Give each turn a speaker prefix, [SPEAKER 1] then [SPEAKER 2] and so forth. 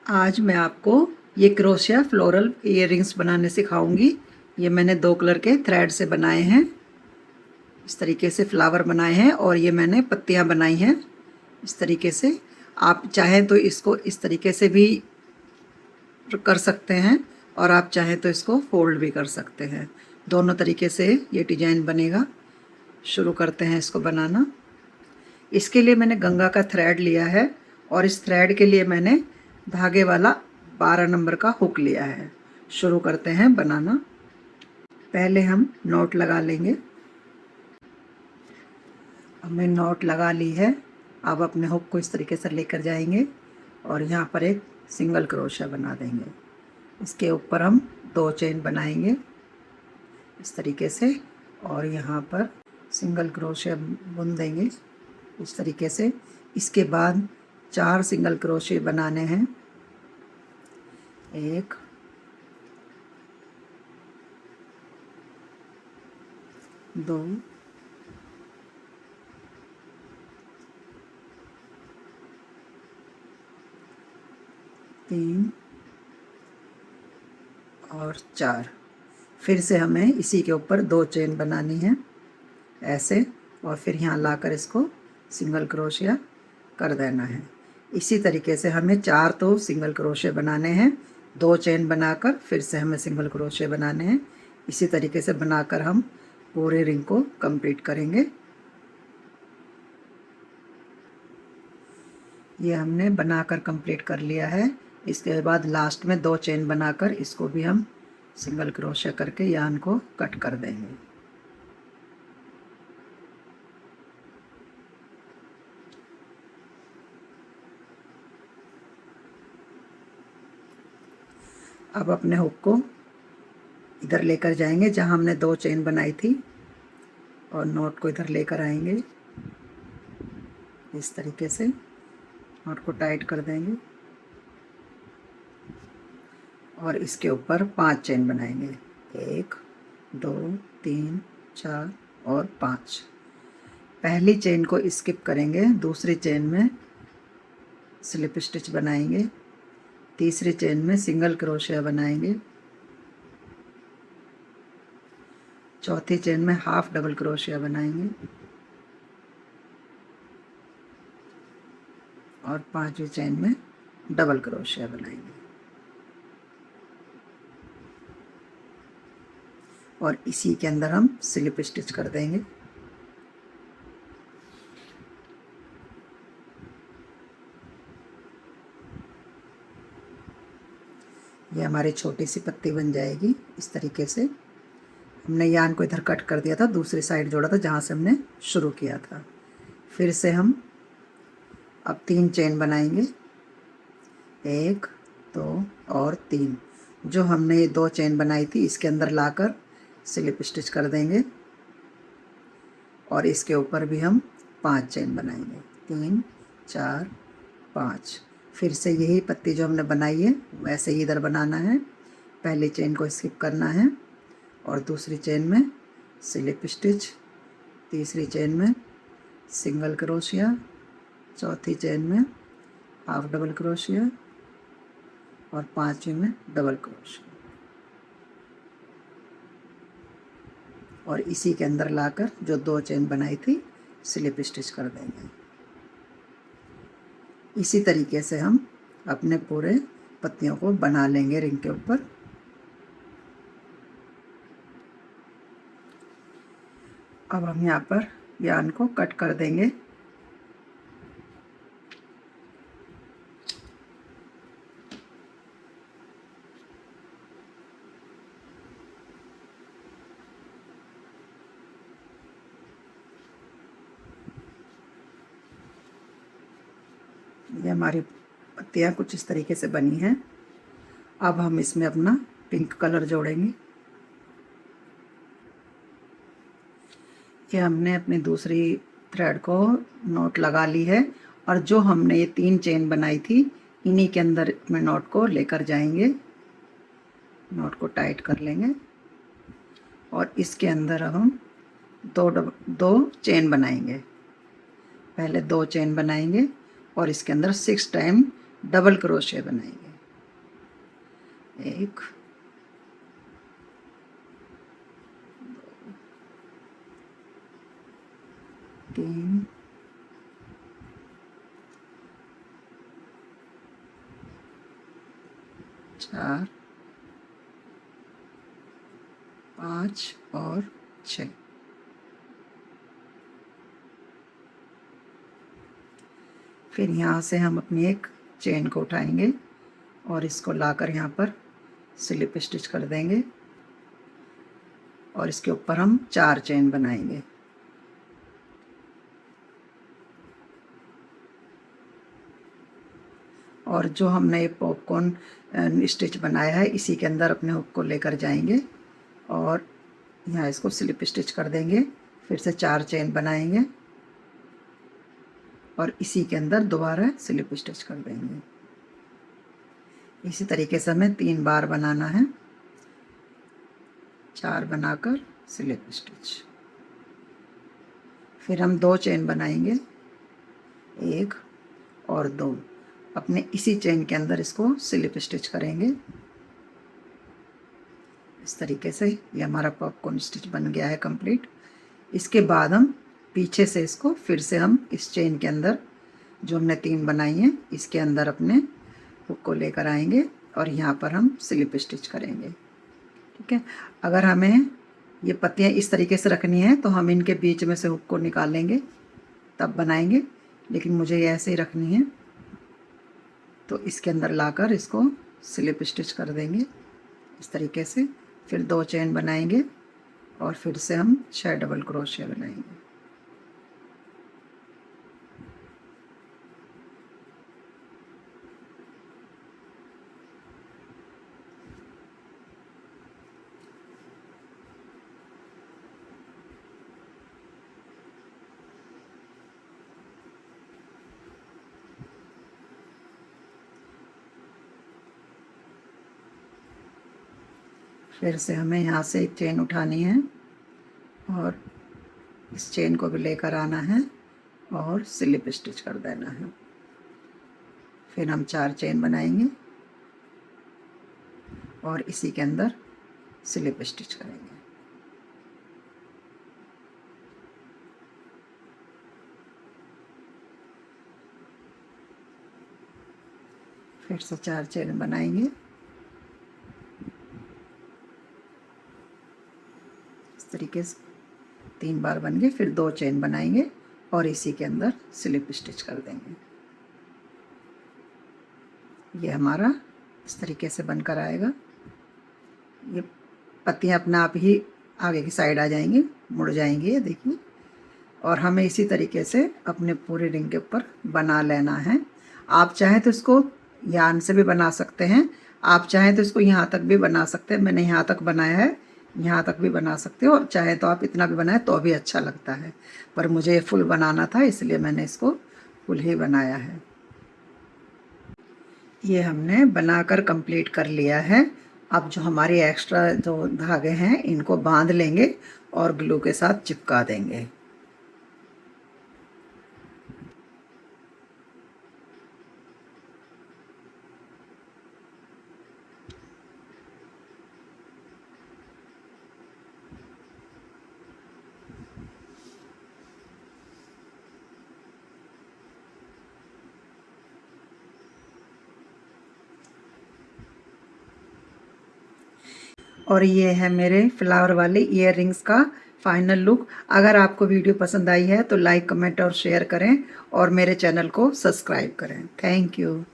[SPEAKER 1] आज मैं आपको ये क्रोशिया फ्लोरल इयररिंग्स बनाने सिखाऊंगी। ये मैंने 2 कलर के थ्रेड से बनाए हैं। इस तरीके से फ्लावर बनाए हैं और ये मैंने पत्तियां बनाई हैं इस तरीके से। आप चाहें तो इसको इस तरीके से भी कर सकते हैं और आप चाहें तो इसको फोल्ड भी कर सकते हैं। दोनों तरीके से ये डिजाइन बनेगा। शुरू करते हैं इसको बनाना। इसके लिए मैंने गंगा का थ्रेड लिया है और इस थ्रेड के लिए मैंने धागे वाला 12 नंबर का हुक लिया है। शुरू करते हैं बनाना। पहले हम नॉट लगा लेंगे। हमने नॉट लगा ली है। अब अपने हुक को इस तरीके से लेकर जाएंगे और यहाँ पर एक सिंगल क्रोशिया बना देंगे। इसके ऊपर हम 2 चेन बनाएंगे इस तरीके से और यहाँ पर सिंगल क्रोशिया बुन देंगे इस तरीके से। इसके बाद 4 सिंगल क्रोशिया बनाने हैं। 1 2 3 और 4। फिर से हमें इसी के ऊपर 2 चेन बनानी है ऐसे और फिर यहाँ लाकर इसको सिंगल क्रोशिया कर देना है। इसी तरीके से हमें 4 तो सिंगल क्रोशिया बनाने हैं, 2 चेन बनाकर फिर से हमें सिंगल क्रोशिया बनाने हैं। इसी तरीके से बनाकर हम पूरे रिंग को कंप्लीट करेंगे। ये हमने बनाकर कंप्लीट कर लिया है। इसके बाद लास्ट में 2 चेन बनाकर इसको भी हम सिंगल क्रोशिया करके यार्न को कट कर देंगे। अब अपने हुक को इधर लेकर जाएंगे जहां हमने 2 चेन बनाई थी और नॉट को इधर लेकर आएंगे। इस तरीके से नॉट को टाइट कर देंगे और इसके ऊपर 5 चेन बनाएंगे। 1 2 3 4 और 5। पहली चेन को स्किप करेंगे, दूसरी चेन में स्लिप स्टिच बनाएंगे, तीसरी चेन में सिंगल क्रोशिया बनाएंगे, चौथी चेन में हाफ डबल क्रोशिया बनाएंगे और 5वीं चेन में डबल क्रोशिया बनाएंगे और इसी के अंदर हम स्लिप स्टिच कर देंगे। ये हमारी छोटी सी पत्ती बन जाएगी इस तरीके से। हमने यार्न को इधर कट कर दिया था, दूसरी साइड जोड़ा था जहाँ से हमने शुरू किया था। फिर से हम अब 3 चेन बनाएंगे। 1 2 और 3। जो हमने ये 2 चेन बनाई थी इसके अंदर लाकर स्लिप स्टिच कर देंगे और इसके ऊपर भी हम 5 चेन बनाएंगे। 3 4 5। फिर से यही पत्ती जो हमने बनाई है वैसे ही इधर बनाना है। पहली चेन को स्किप करना है और दूसरी चेन में स्लिप स्टिच, तीसरी चेन में सिंगल क्रोशिया, चौथी चेन में हाफ डबल क्रोशिया और 5वीं में डबल क्रोशिया और इसी के अंदर लाकर जो 2 चेन बनाई थी स्लिप स्टिच कर देंगे। इसी तरीके से हम अपने पूरे पत्तियों को बना लेंगे रिंग के ऊपर। अब हम यहाँ पर यार्न को कट कर देंगे। ये हमारी पत्तियाँ कुछ इस तरीके से बनी हैं। अब हम इसमें अपना पिंक कलर जोड़ेंगे। ये हमने अपनी दूसरी थ्रेड को नॉट लगा ली है और जो हमने ये 3 चेन बनाई थी इन्हीं के अंदर में नॉट को लेकर जाएंगे। नॉट को टाइट कर लेंगे और इसके अंदर अब हम 2 चेन बनाएंगे। पहले 2 चेन बनाएंगे और इसके अंदर 6 टाइम डबल क्रोशिया बनाएंगे। एक, 3, 4, 5 और 6। फिर यहाँ से हम अपनी एक चेन को उठाएंगे और इसको लाकर यहाँ पर स्लिप स्टिच कर देंगे और इसके ऊपर हम 4 चेन बनाएंगे। और जो हमने पॉपकॉर्न स्टिच बनाया है इसी के अंदर अपने हुक को लेकर जाएंगे और यहाँ इसको स्लिप स्टिच कर देंगे। फिर से 4 चेन बनाएंगे और इसी के अंदर दोबारा स्लिप स्टिच कर देंगे। इसी तरीके से हमें 3 बार बनाना है। 4 बनाकर स्लिप स्टिच। फिर हम 2 चेन बनाएंगे, 1 और 2। अपने इसी चेन के अंदर इसको स्लिप स्टिच करेंगे। इस तरीके से ये हमारा पॉपकॉर्न स्टिच बन गया है कंप्लीट। इसके बाद हम पीछे से इसको फिर से हम इस चेन के अंदर जो हमने 3 बनाई हैं इसके अंदर अपने हुक को लेकर आएंगे और यहाँ पर हम स्लिप स्टिच करेंगे। ठीक है। अगर हमें ये पत्तियाँ इस तरीके से रखनी है तो हम इनके बीच में से हुक को निकालेंगे तब बनाएंगे, लेकिन मुझे ये ऐसे ही रखनी है तो इसके अंदर लाकर इसको स्लिप स्टिच कर देंगे इस तरीके से। फिर 2 चेन बनाएंगे और फिर से हम 6 डबल क्रोशिया बनाएंगे। फिर से हमें यहाँ से एक चेन उठानी है और इस चेन को भी लेकर आना है और स्लिप स्टिच कर देना है। फिर हम 4 चेन बनाएंगे और इसी के अंदर स्लिप स्टिच करेंगे। फिर से 4 चेन बनाएंगे, इस तरीके से 3 बार बन गए। फिर 2 चेन बनाएंगे और इसी के अंदर स्लिप स्टिच कर देंगे। ये हमारा इस तरीके से बनकर आएगा। ये पत्तियाँ अपने आप ही आगे की साइड आ जाएंगी, मुड़ जाएंगी, ये देखिए। और हमें इसी तरीके से अपने पूरे रिंग के ऊपर बना लेना है। आप चाहें तो इसको यान से भी बना सकते हैं, आप चाहें तो इसको यहाँ तक भी बना सकते हैं। मैंने यहाँ तक बनाया है, यहाँ तक भी बना सकते हो और चाहे तो आप इतना भी बनाए तो भी अच्छा लगता है, पर मुझे ये फुल बनाना था इसलिए मैंने इसको फुल ही बनाया है। ये हमने बनाकर कंप्लीट कर लिया है। अब जो हमारे एक्स्ट्रा जो धागे हैं इनको बांध लेंगे और ग्लू के साथ चिपका देंगे। और ये है मेरे फ्लावर वाले ईयर रिंग्स का फाइनल लुक। अगर आपको वीडियो पसंद आई है तो लाइक, कमेंट और शेयर करें और मेरे चैनल को सब्सक्राइब करें। Thank you.